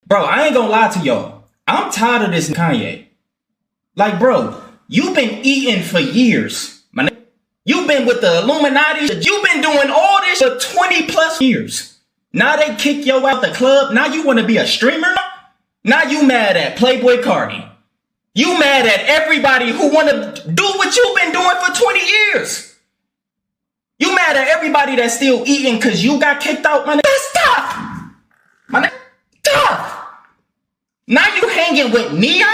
Bro, I ain't gonna lie to y'all. I'm tired of this Kanye. Like, bro, you've been eating for years, my nigga. You've been with the Illuminati. You've been doing all this for 20 plus years. Now they kick yo out the club. Now you want to be a streamer? Now you mad at Playboy Cardi. You mad at everybody who want to do what you've been doing for 20 years. You mad at everybody that's still eating because you got kicked out, my nigga. Stop! My nigga, stop! Now you hanging with Neon?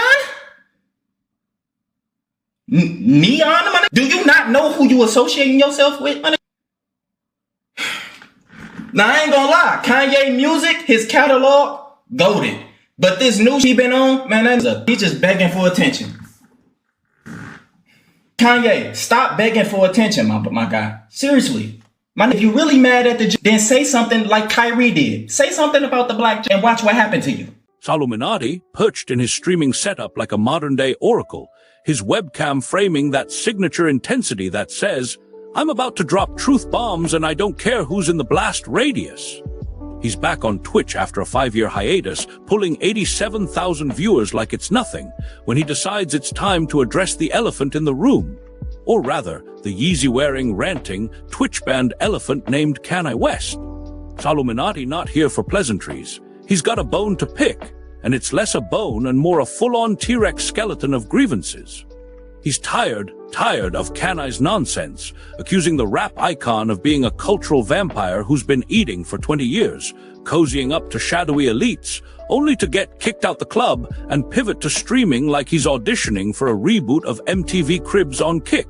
Neon, my nigga? Do you not know who you associating yourself with, my nigga? Now I ain't gonna lie, Kanye music, his catalog, goated. But this new he been on, man, he's just begging for attention. Kanye, stop begging for attention, my guy. Seriously. Man, if you really mad at the then say something like Kyrie did. Say something about the black and watch what happened to you. SoLLUMINATI, perched in his streaming setup like a modern-day oracle, his webcam framing that signature intensity that says, "I'm about to drop truth bombs and I don't care who's in the blast radius." He's back on Twitch after a 5-year hiatus, pulling 87,000 viewers like it's nothing, when he decides it's time to address the elephant in the room. Or rather, the Yeezy-wearing, ranting, Twitch-banned elephant named Kanye West. SoLLUMINATI not here for pleasantries. He's got a bone to pick, and it's less a bone and more a full-on T-Rex skeleton of grievances. He's tired of Kanye's nonsense, accusing the rap icon of being a cultural vampire who's been eating for 20 years, cozying up to shadowy elites, only to get kicked out the club and pivot to streaming like he's auditioning for a reboot of MTV Cribs on Kick.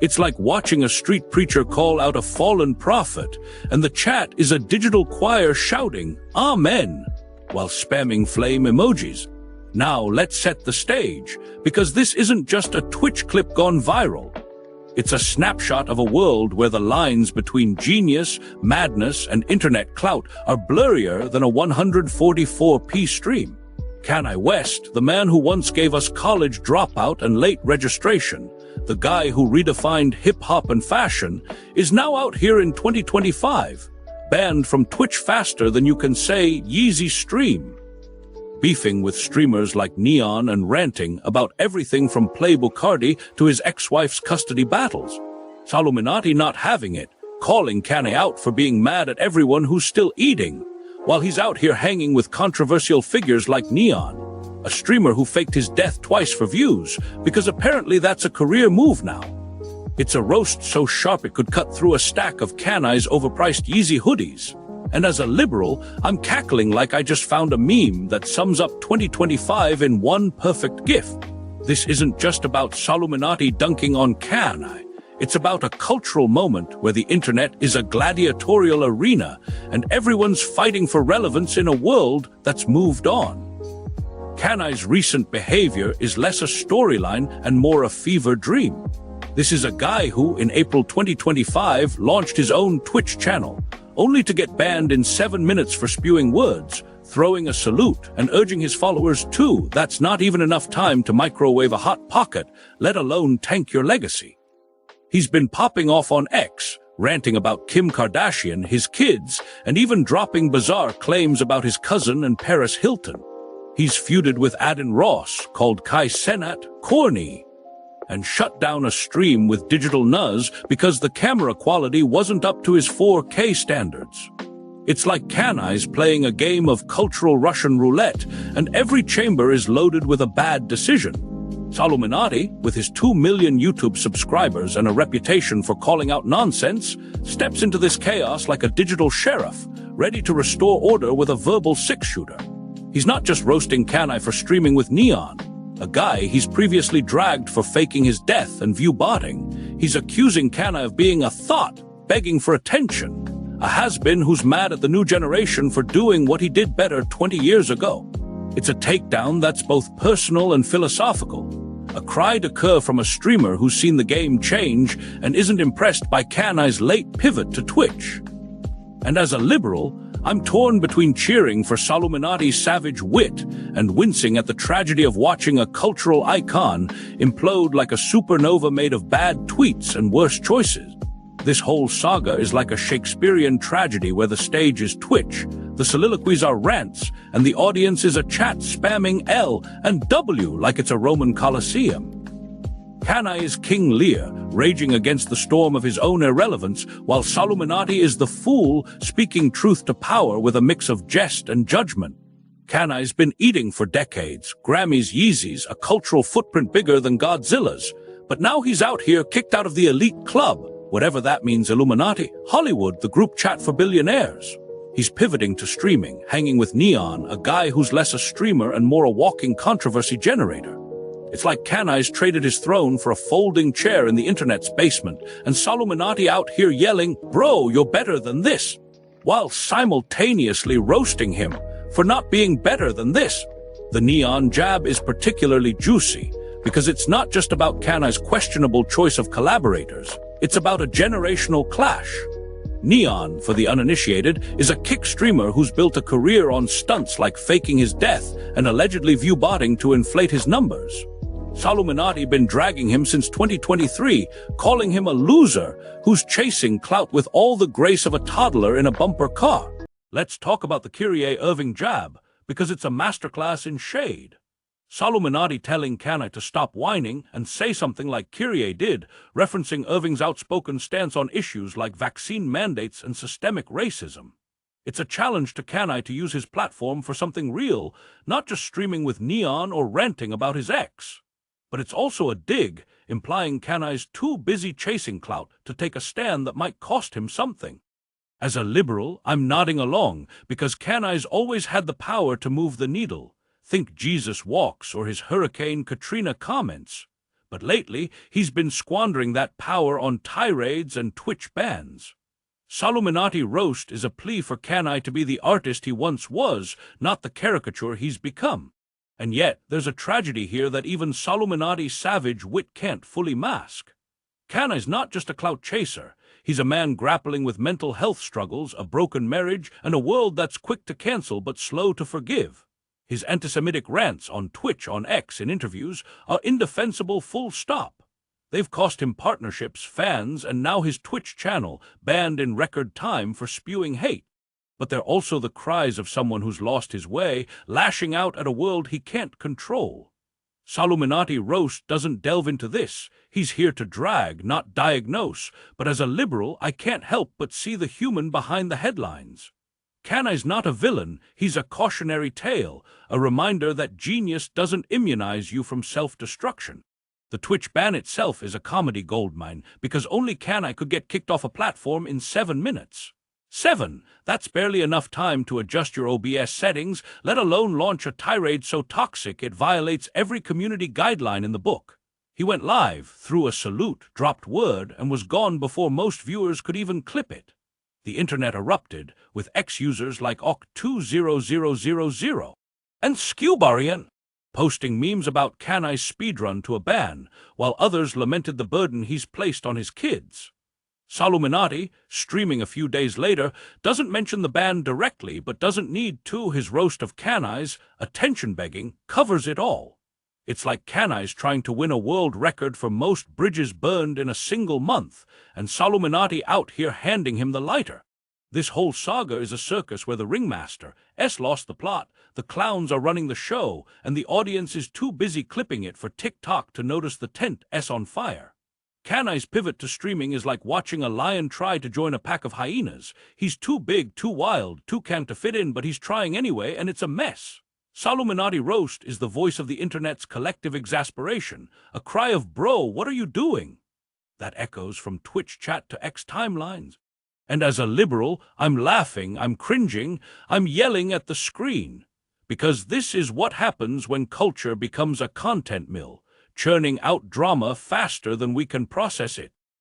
It's like watching a street preacher call out a fallen prophet, and the chat is a digital choir shouting, "Amen," while spamming flame emojis. Now let's set the stage, because this isn't just a Twitch clip gone viral. It's a snapshot of a world where the lines between genius, madness, and internet clout are blurrier than a 144p stream. Kanye West, the man who once gave us college dropout and late registration, the guy who redefined hip-hop and fashion, is now out here in 2025, banned from Twitch faster than you can say Yeezy stream. Beefing with streamers like Neon and ranting about everything from Playboy Cardi to his ex-wife's custody battles. SoLLUMINATI not having it, calling Kanye out for being mad at everyone who's still eating, while he's out here hanging with controversial figures like Neon, a streamer who faked his death twice for views, because apparently that's a career move now. It's a roast so sharp it could cut through a stack of Kanye's overpriced Yeezy hoodies. And as a liberal, I'm cackling like I just found a meme that sums up 2025 in one perfect gif. This isn't just about SoLLUMINATI dunking on Kanye. It's about a cultural moment where the internet is a gladiatorial arena and everyone's fighting for relevance in a world that's moved on. Kanye's recent behavior is less a storyline and more a fever dream. This is a guy who, in April 2025, launched his own Twitch channel, only to get banned in 7 minutes for spewing words, throwing a salute, and urging his followers to. That's not even enough time to microwave a hot pocket, let alone tank your legacy. He's been popping off on X, ranting about Kim Kardashian, his kids, and even dropping bizarre claims about his cousin and Paris Hilton. He's feuded with Adin Ross, called Kai Cenat corny, and shut down a stream with Digital Nuz because the camera quality wasn't up to his 4K standards. It's like Kanye's playing a game of cultural Russian roulette, and every chamber is loaded with a bad decision. SoLLUMINATI, with his 2 million YouTube subscribers and a reputation for calling out nonsense, steps into this chaos like a digital sheriff, ready to restore order with a verbal six-shooter. He's not just roasting Kanye for streaming with Neon, a guy he's previously dragged for faking his death and view botting. He's accusing Kanye of being a thought, begging for attention, a has-been who's mad at the new generation for doing what he did better 20 years ago. It's a takedown that's both personal and philosophical, a cry to cur from a streamer who's seen the game change and isn't impressed by Kanye's late pivot to Twitch. And as a liberal, I'm torn between cheering for SoLLUMINATI's savage wit and wincing at the tragedy of watching a cultural icon implode like a supernova made of bad tweets and worse choices. This whole saga is like a Shakespearean tragedy where the stage is Twitch, The soliloquies are rants, and the audience is a chat spamming L and W like it's a Roman Colosseum. Kanye is King Lear, raging against the storm of his own irrelevance, while SoLLUMINATI is the fool speaking truth to power with a mix of jest and judgment. Kanye's been eating for decades, Grammys, Yeezys, a cultural footprint bigger than Godzilla's. But now he's out here kicked out of the elite club, whatever that means. Illuminati, Hollywood, the group chat for billionaires. He's pivoting to streaming, hanging with Neon, a guy who's less a streamer and more a walking controversy generator. It's like Kanye's traded his throne for a folding chair in the internet's basement, and SoLLUMINATI out here yelling, "Bro, you're better than this," while simultaneously roasting him for not being better than this. The Neon jab is particularly juicy, because it's not just about Kanye's questionable choice of collaborators, it's about a generational clash. Neon, for the uninitiated, is a kick streamer who's built a career on stunts like faking his death and allegedly view-botting to inflate his numbers. SoLLUMINATI been dragging him since 2023, calling him a loser who's chasing clout with all the grace of a toddler in a bumper car. Let's talk about the Kyrie Irving jab, because it's a masterclass in shade. SoLLUMINATI telling Kanye to stop whining and say something like Kyrie did, referencing Irving's outspoken stance on issues like vaccine mandates and systemic racism. It's a challenge to Kanye to use his platform for something real, not just streaming with Neon or ranting about his ex. But it's also a dig, implying Kanye's too busy chasing clout to take a stand that might cost him something. As a liberal, I'm nodding along, because Kanye's always had the power to move the needle. Think Jesus walks or his Hurricane Katrina comments. But lately, he's been squandering that power on tirades and Twitch bans. SoLLUMINATI roast is a plea for Kanye to be the artist he once was, not the caricature he's become. And yet, there's a tragedy here that even SoLLUMINATI's savage wit can't fully mask. Kanye's not just a clout chaser. He's a man grappling with mental health struggles, a broken marriage, and a world that's quick to cancel but slow to forgive. His anti-Semitic rants on Twitch, on X, in interviews are indefensible full stop. They've cost him partnerships, fans, and now his Twitch channel, banned in record time for spewing hate. But they're also the cries of someone who's lost his way, lashing out at a world he can't control. SoLLUMINATI roast doesn't delve into this. He's here to drag, not diagnose. But as a liberal, I can't help but see the human behind the headlines. Kanye's not a villain, he's a cautionary tale, a reminder that genius doesn't immunize you from self-destruction. The Twitch ban itself is a comedy goldmine, because only Kanye could get kicked off a platform in 7 minutes. 7. That's barely enough time to adjust your OBS settings, let alone launch a tirade so toxic it violates every community guideline in the book. He went live, threw a salute, dropped word, and was gone before most viewers could even clip it. The internet erupted, with ex-users like Ock20000 and Skewbarian posting memes about Kanye's speedrun to a ban, while others lamented the burden he's placed on his kids. SoLLUMINATI, streaming a few days later, doesn't mention the ban directly but doesn't need to. His roast of Kanye's, attention-begging, covers it all. It's like Kanye's trying to win a world record for most bridges burned in a single month, and SoLLUMINATI out here handing him the lighter. This whole saga is a circus where the ringmaster, S, lost the plot, the clowns are running the show, and the audience is too busy clipping it for TikTok to notice the tent S on fire. Kanye's pivot to streaming is like watching a lion try to join a pack of hyenas. He's too big, too wild, too camp to fit in, but he's trying anyway, and it's a mess. SoLLUMINATI roast is the voice of the internet's collective exasperation, a cry of, "Bro, what are you doing?" That echoes from Twitch chat to X timelines. And as a liberal, I'm laughing, I'm cringing, I'm yelling at the screen. Because this is what happens when culture becomes a content mill, churning out drama faster than we can process it.